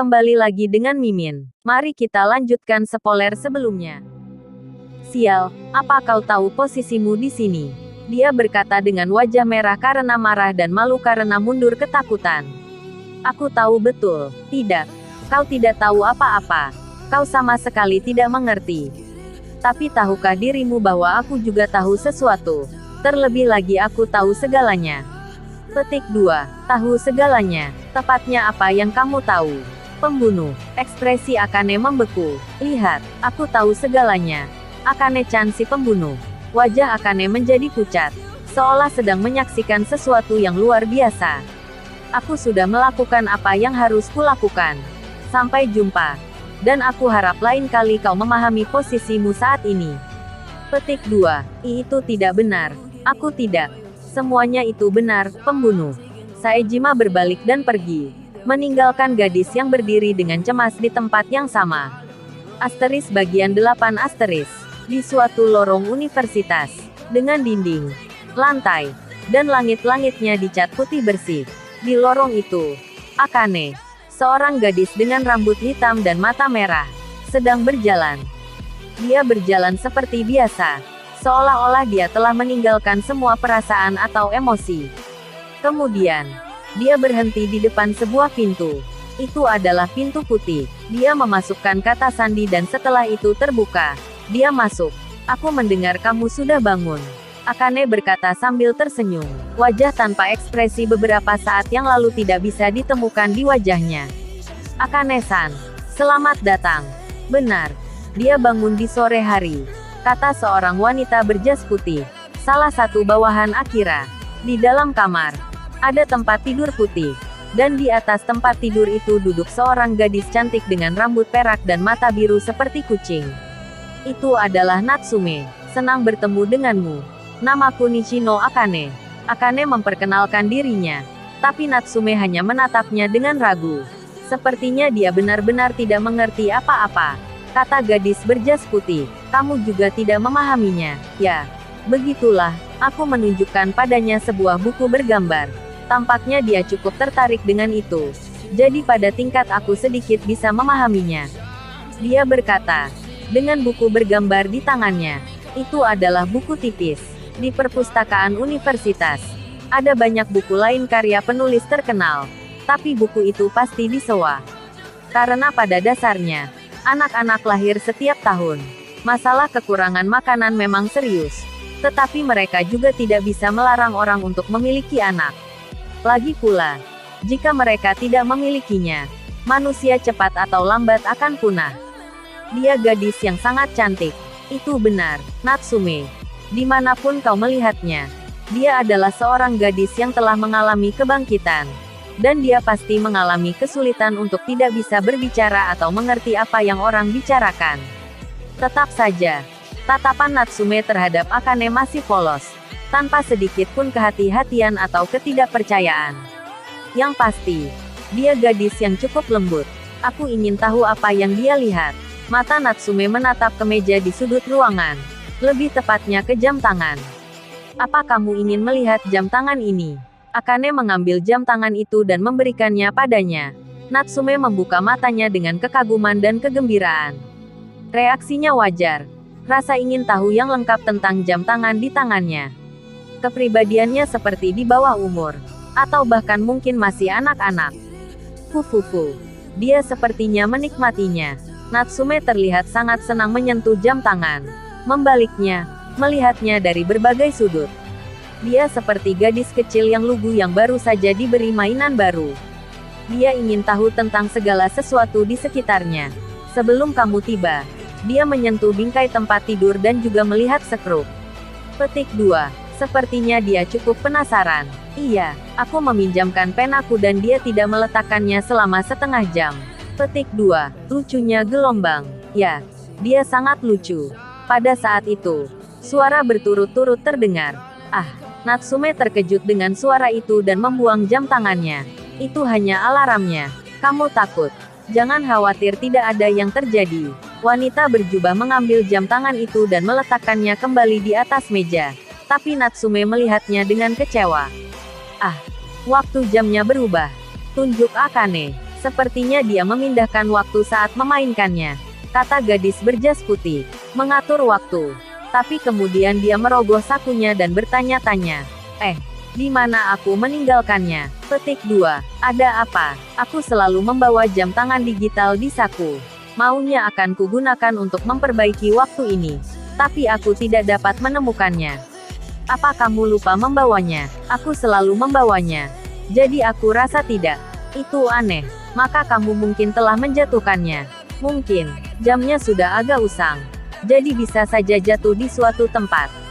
kembali lagi dengan Mimin. Mari kita lanjutkan spoiler sebelumnya. Sial, apa kau tahu posisimu di sini? Dia berkata dengan wajah merah karena marah dan malu karena mundur ketakutan. Aku tahu betul. Tidak. Kau tidak tahu apa-apa. Kau sama sekali tidak mengerti. Tapi tahukah dirimu bahwa aku juga tahu sesuatu? Terlebih lagi aku tahu segalanya. Petik 2. Tahu segalanya. Tepatnya apa yang kamu tahu? Pembunuh. Ekspresi Akane membeku. Lihat, aku tahu segalanya. Akane-chan si pembunuh. Wajah Akane menjadi pucat. Seolah sedang menyaksikan sesuatu yang luar biasa. Aku sudah melakukan apa yang harus kulakukan. Sampai jumpa. Dan aku harap lain kali kau memahami posisimu saat ini. Petik 2. Itu tidak benar. Aku tidak. Semuanya itu benar, pembunuh. Saejima berbalik dan pergi. Meninggalkan gadis yang berdiri dengan cemas di tempat yang sama. Asteris bagian 8 asteris. Di suatu lorong universitas. Dengan dinding, lantai, dan langit-langitnya dicat putih bersih. Di lorong itu, Akane, seorang gadis dengan rambut hitam dan mata merah, sedang berjalan. Dia berjalan seperti biasa. Seolah-olah dia telah meninggalkan semua perasaan atau emosi. Kemudian, dia berhenti di depan sebuah pintu. Itu adalah pintu putih. Dia memasukkan kata sandi dan setelah itu terbuka. Dia masuk. Aku mendengar kamu sudah bangun. Akane berkata sambil tersenyum. Wajah tanpa ekspresi beberapa saat yang lalu tidak bisa ditemukan di wajahnya. Akane-san, selamat datang. Benar. Dia bangun di sore hari. Kata seorang wanita berjas putih. Salah satu bawahan Akira. Di dalam kamar, ada tempat tidur putih. Dan di atas tempat tidur itu duduk seorang gadis cantik dengan rambut perak dan mata biru seperti kucing. Itu adalah Natsume. Senang bertemu denganmu. Namaku Nishino Akane. Akane memperkenalkan dirinya. Tapi Natsume hanya menatapnya dengan ragu. Sepertinya dia benar-benar tidak mengerti apa-apa. Kata gadis berjas putih. Kamu juga tidak memahaminya. Ya, begitulah. Aku menunjukkan padanya sebuah buku bergambar. Tampaknya dia cukup tertarik dengan itu. Jadi pada tingkat aku sedikit bisa memahaminya. Dia berkata. Dengan buku bergambar di tangannya. Itu adalah buku tipis. Di perpustakaan universitas. Ada banyak buku lain karya penulis terkenal. Tapi buku itu pasti disewa. Karena pada dasarnya, anak-anak lahir setiap tahun. Masalah kekurangan makanan memang serius. Tetapi mereka juga tidak bisa melarang orang untuk memiliki anak. Lagi pula, jika mereka tidak memilikinya, manusia cepat atau lambat akan punah. Dia gadis yang sangat cantik. Itu benar, Natsume. Dimanapun kau melihatnya, dia adalah seorang gadis yang telah mengalami kebangkitan. Dan dia pasti mengalami kesulitan untuk tidak bisa berbicara atau mengerti apa yang orang bicarakan. Tetap saja, tatapan Natsume terhadap Akane masih polos. Tanpa sedikit pun kehati-hatian atau ketidakpercayaan. Yang pasti, dia gadis yang cukup lembut. Aku ingin tahu apa yang dia lihat. Mata Natsume menatap ke meja di sudut ruangan. Lebih tepatnya ke jam tangan. Apa kamu ingin melihat jam tangan ini? Akane mengambil jam tangan itu dan memberikannya padanya. Natsume membuka matanya dengan kekaguman dan kegembiraan. Reaksinya wajar. Rasa ingin tahu yang lengkap tentang jam tangan di tangannya. Kepribadiannya seperti di bawah umur. Atau bahkan mungkin masih anak-anak. Fufufu. Dia sepertinya menikmatinya. Natsume terlihat sangat senang menyentuh jam tangan. Membaliknya, melihatnya dari berbagai sudut. Dia seperti gadis kecil yang lugu yang baru saja diberi mainan baru. Dia ingin tahu tentang segala sesuatu di sekitarnya. Sebelum kamu tiba, dia menyentuh bingkai tempat tidur dan juga melihat sekrup. Petik 2. Sepertinya dia cukup penasaran. Iya, aku meminjamkan penaku dan dia tidak meletakkannya selama setengah jam. Petik 2. Lucunya gelombang. Ya, dia sangat lucu. Pada saat itu, suara berturut-turut terdengar. Ah, Natsume terkejut dengan suara itu dan membuang jam tangannya. Itu hanya alarmnya. Kamu takut? Jangan khawatir, tidak ada yang terjadi. Wanita berjubah mengambil jam tangan itu dan meletakkannya kembali di atas meja. Tapi Natsume melihatnya dengan kecewa. Ah, waktu jamnya berubah. Tunjuk Akane. Sepertinya dia memindahkan waktu saat memainkannya, kata gadis berjas putih. Mengatur waktu. Tapi kemudian dia merogoh sakunya dan bertanya-tanya. Di mana aku meninggalkannya? Petik 2. Ada apa? Aku selalu membawa jam tangan digital di saku. Maunya akan kugunakan untuk memperbaiki waktu ini. Tapi aku tidak dapat menemukannya. Apa kamu lupa membawanya? Aku selalu membawanya. Jadi aku rasa tidak. Itu aneh. Maka kamu mungkin telah menjatuhkannya. Mungkin. Jamnya sudah agak usang. Jadi bisa saja jatuh di suatu tempat.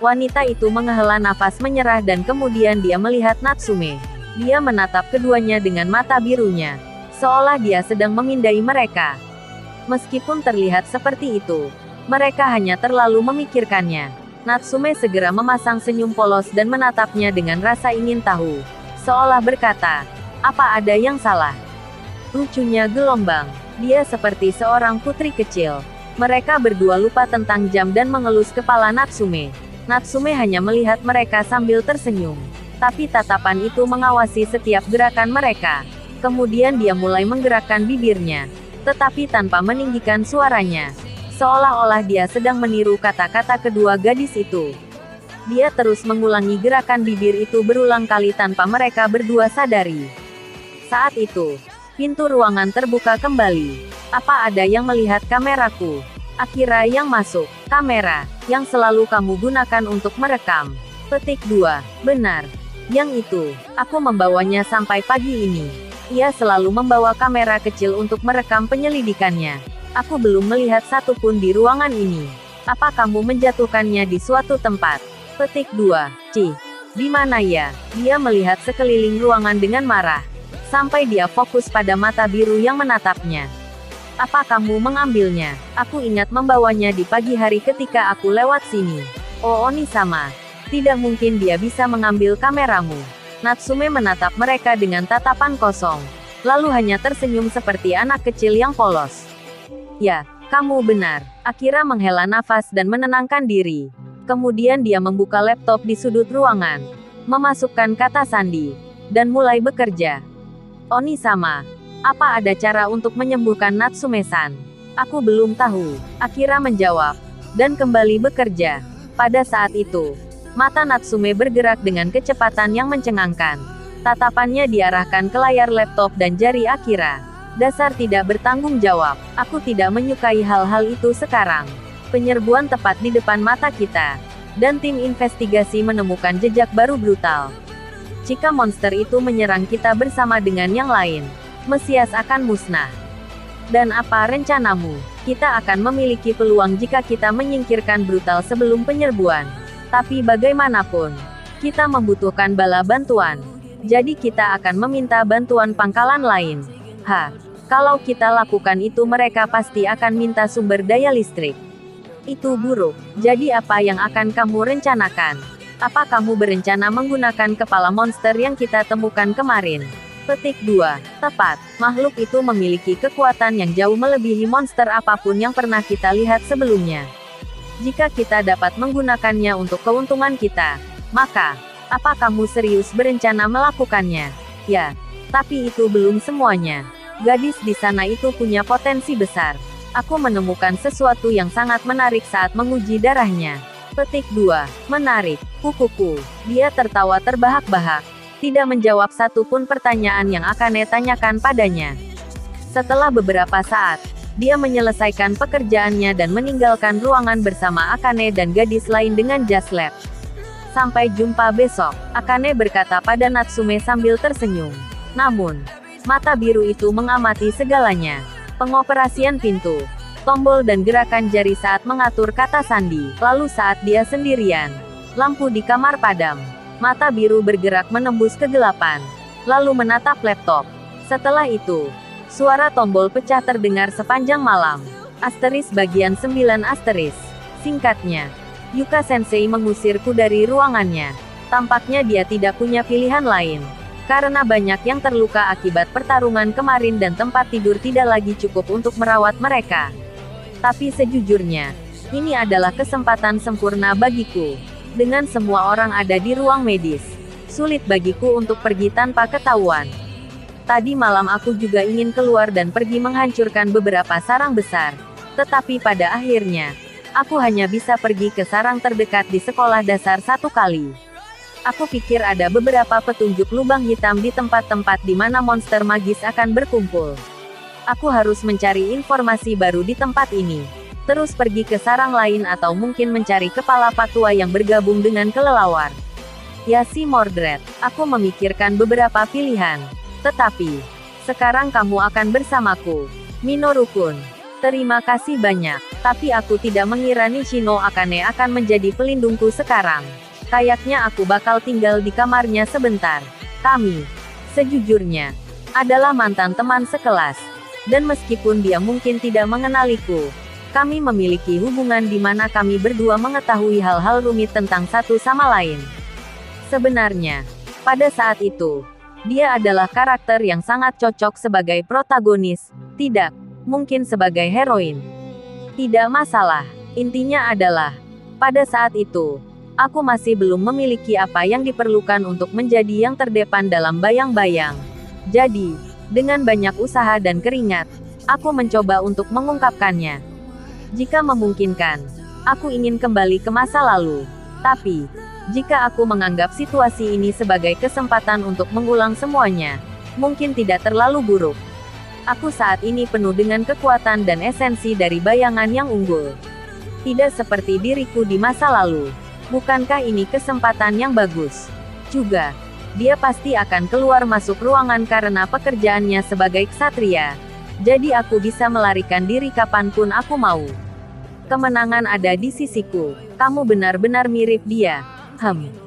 Wanita itu menghela nafas menyerah dan kemudian dia melihat Natsume. Dia menatap keduanya dengan mata birunya. Seolah dia sedang memindai mereka. Meskipun terlihat seperti itu, mereka hanya terlalu memikirkannya. Natsume segera memasang senyum polos dan menatapnya dengan rasa ingin tahu. Seolah berkata, apa ada yang salah? Lucunya gelombang. Dia seperti seorang putri kecil. Mereka berdua lupa tentang jam dan mengelus kepala Natsume. Natsume hanya melihat mereka sambil tersenyum. Tapi tatapan itu mengawasi setiap gerakan mereka. Kemudian dia mulai menggerakkan bibirnya. Tetapi tanpa meninggikan suaranya. Seolah-olah dia sedang meniru kata-kata kedua gadis itu. Dia terus mengulangi gerakan bibir itu berulang kali tanpa mereka berdua sadari. Saat itu, pintu ruangan terbuka kembali. Apa ada yang melihat kameraku? Akira yang masuk. Kamera, yang selalu kamu gunakan untuk merekam. Petik 2. Benar. Yang itu, aku membawanya sampai pagi ini. Ia selalu membawa kamera kecil untuk merekam penyelidikannya. Aku belum melihat satupun di ruangan ini. Apa kamu menjatuhkannya di suatu tempat? Petik 2. Di mana ya? Dia melihat sekeliling ruangan dengan marah. Sampai dia fokus pada mata biru yang menatapnya. Apa kamu mengambilnya? Aku ingat membawanya di pagi hari ketika aku lewat sini. Oh Oni-sama. Tidak mungkin dia bisa mengambil kameramu. Natsume menatap mereka dengan tatapan kosong. Lalu hanya tersenyum seperti anak kecil yang polos. Ya, kamu benar. Akira menghela nafas dan menenangkan diri. Kemudian dia membuka laptop di sudut ruangan. Memasukkan kata sandi. Dan mulai bekerja. Oni-sama. Apa ada cara untuk menyembuhkan Natsume-san? Aku belum tahu. Akira menjawab. Dan kembali bekerja. Pada saat itu, mata Natsume bergerak dengan kecepatan yang mencengangkan. Tatapannya diarahkan ke layar laptop dan jari Akira. Dasar tidak bertanggung jawab. Aku tidak menyukai hal-hal itu sekarang. Penyerbuan tepat di depan mata kita. Dan tim investigasi menemukan jejak baru brutal. Jika monster itu menyerang kita bersama dengan yang lain, Mesias akan musnah. Dan apa rencanamu? Kita akan memiliki peluang jika kita menyingkirkan brutal sebelum penyerbuan. Tapi bagaimanapun, kita membutuhkan bala bantuan. Jadi kita akan meminta bantuan pangkalan lain. Kalau kita lakukan itu mereka pasti akan minta sumber daya listrik. Itu buruk. Jadi apa yang akan kamu rencanakan? Apa kamu berencana menggunakan kepala monster yang kita temukan kemarin? Petik 2. Tepat. Makhluk itu memiliki kekuatan yang jauh melebihi monster apapun yang pernah kita lihat sebelumnya. Jika kita dapat menggunakannya untuk keuntungan kita, maka, apa kamu serius berencana melakukannya? Ya. Tapi itu belum semuanya. Gadis di sana itu punya potensi besar. Aku menemukan sesuatu yang sangat menarik saat menguji darahnya. Petik 2. Menarik. Kukuku. Dia tertawa terbahak-bahak. Tidak menjawab satupun pertanyaan yang Akane tanyakan padanya. Setelah beberapa saat, dia menyelesaikan pekerjaannya dan meninggalkan ruangan bersama Akane dan gadis lain dengan jas lab. Sampai jumpa besok, Akane berkata pada Natsume sambil tersenyum. Namun, mata biru itu mengamati segalanya. Pengoperasian pintu, tombol dan gerakan jari saat mengatur kata sandi. Lalu saat dia sendirian, lampu di kamar padam. Mata biru bergerak menembus kegelapan. Lalu menatap laptop. Setelah itu, suara tombol pecah terdengar sepanjang malam. Asteris bagian 9 asteris. Singkatnya, Yuka Sensei mengusirku dari ruangannya. Tampaknya dia tidak punya pilihan lain. Karena banyak yang terluka akibat pertarungan kemarin dan tempat tidur tidak lagi cukup untuk merawat mereka. Tapi sejujurnya, ini adalah kesempatan sempurna bagiku. Dengan semua orang ada di ruang medis, sulit bagiku untuk pergi tanpa ketahuan. Tadi malam aku juga ingin keluar dan pergi menghancurkan beberapa sarang besar. Tetapi pada akhirnya, aku hanya bisa pergi ke sarang terdekat di sekolah dasar satu kali. Aku pikir ada beberapa petunjuk lubang hitam di tempat-tempat di mana monster magis akan berkumpul. Aku harus mencari informasi baru di tempat ini. Terus pergi ke sarang lain atau mungkin mencari kepala patua yang bergabung dengan kelelawar. Ya si Mordred, aku memikirkan beberapa pilihan. Tetapi, sekarang kamu akan bersamaku. Minoru-kun. Terima kasih banyak. Tapi aku tidak mengira Nishino Akane akan menjadi pelindungku sekarang. Kayaknya aku bakal tinggal di kamarnya sebentar. Kami, sejujurnya, adalah mantan teman sekelas. Dan meskipun dia mungkin tidak mengenaliku, kami memiliki hubungan di mana kami berdua mengetahui hal-hal rumit tentang satu sama lain. Sebenarnya, pada saat itu, dia adalah karakter yang sangat cocok sebagai protagonis, tidak mungkin sebagai heroin. Tidak masalah, intinya adalah, pada saat itu, aku masih belum memiliki apa yang diperlukan untuk menjadi yang terdepan dalam bayang-bayang. Jadi, dengan banyak usaha dan keringat, aku mencoba untuk mengungkapkannya. Jika memungkinkan, aku ingin kembali ke masa lalu. Tapi, jika aku menganggap situasi ini sebagai kesempatan untuk mengulang semuanya, mungkin tidak terlalu buruk. Aku saat ini penuh dengan kekuatan dan esensi dari bayangan yang unggul. Tidak seperti diriku di masa lalu. Bukankah ini kesempatan yang bagus? Juga, dia pasti akan keluar masuk ruangan karena pekerjaannya sebagai ksatria. Jadi aku bisa melarikan diri kapanpun aku mau. Kemenangan ada di sisiku. Kamu benar-benar mirip dia.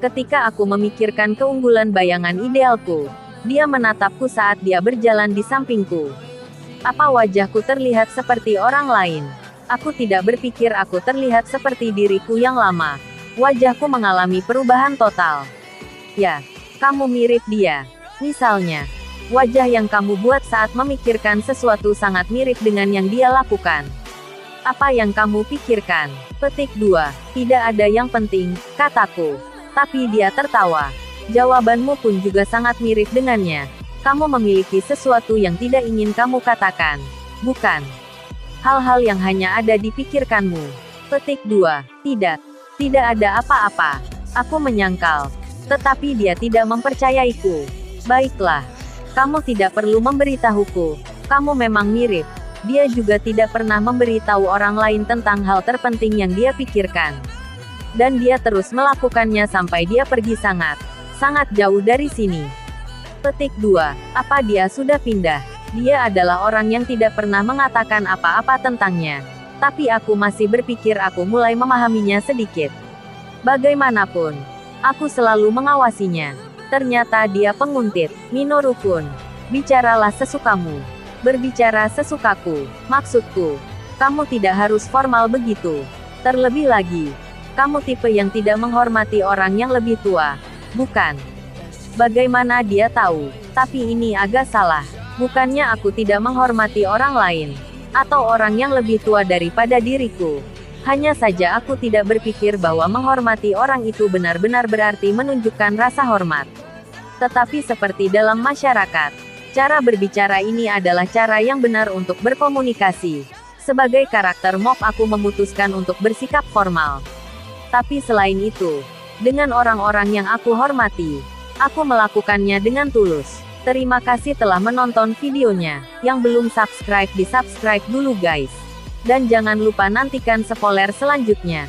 Ketika aku memikirkan keunggulan bayangan idealku, dia menatapku saat dia berjalan di sampingku. Apa wajahku terlihat seperti orang lain? Aku tidak berpikir aku terlihat seperti diriku yang lama. Wajahku mengalami perubahan total. Ya, kamu mirip dia. Misalnya, wajah yang kamu buat saat memikirkan sesuatu sangat mirip dengan yang dia lakukan. Apa yang kamu pikirkan? Petik 2. Tidak ada yang penting, kataku. Tapi dia tertawa. Jawabanmu pun juga sangat mirip dengannya. Kamu memiliki sesuatu yang tidak ingin kamu katakan. Bukan. Hal-hal yang hanya ada di pikirkanmu. Petik 2. Tidak. Tidak ada apa-apa. Aku menyangkal. Tetapi dia tidak mempercayaiku. Baiklah. Kamu tidak perlu memberitahuku. Kamu memang mirip. Dia juga tidak pernah memberitahu orang lain tentang hal terpenting yang dia pikirkan. Dan dia terus melakukannya sampai dia pergi sangat jauh dari sini. Petik 2. Apa dia sudah pindah? Dia adalah orang yang tidak pernah mengatakan apa-apa tentangnya. Tapi aku masih berpikir aku mulai memahaminya sedikit. Bagaimanapun, aku selalu mengawasinya. Ternyata dia penguntit. Minoru-kun, bicaralah sesukamu. Berbicara sesukaku. Maksudku, kamu tidak harus formal begitu. Terlebih lagi, kamu tipe yang tidak menghormati orang yang lebih tua, bukan? Bagaimana dia tahu? Tapi ini agak salah. Bukannya aku tidak menghormati orang lain, atau orang yang lebih tua daripada diriku. Hanya saja aku tidak berpikir bahwa menghormati orang itu benar-benar berarti menunjukkan rasa hormat. Tetapi seperti dalam masyarakat, cara berbicara ini adalah cara yang benar untuk berkomunikasi. Sebagai karakter mob aku memutuskan untuk bersikap formal. Tapi selain itu, dengan orang-orang yang aku hormati, aku melakukannya dengan tulus. Terima kasih telah menonton videonya. Yang belum subscribe di subscribe dulu guys. Dan jangan lupa nantikan spoiler selanjutnya.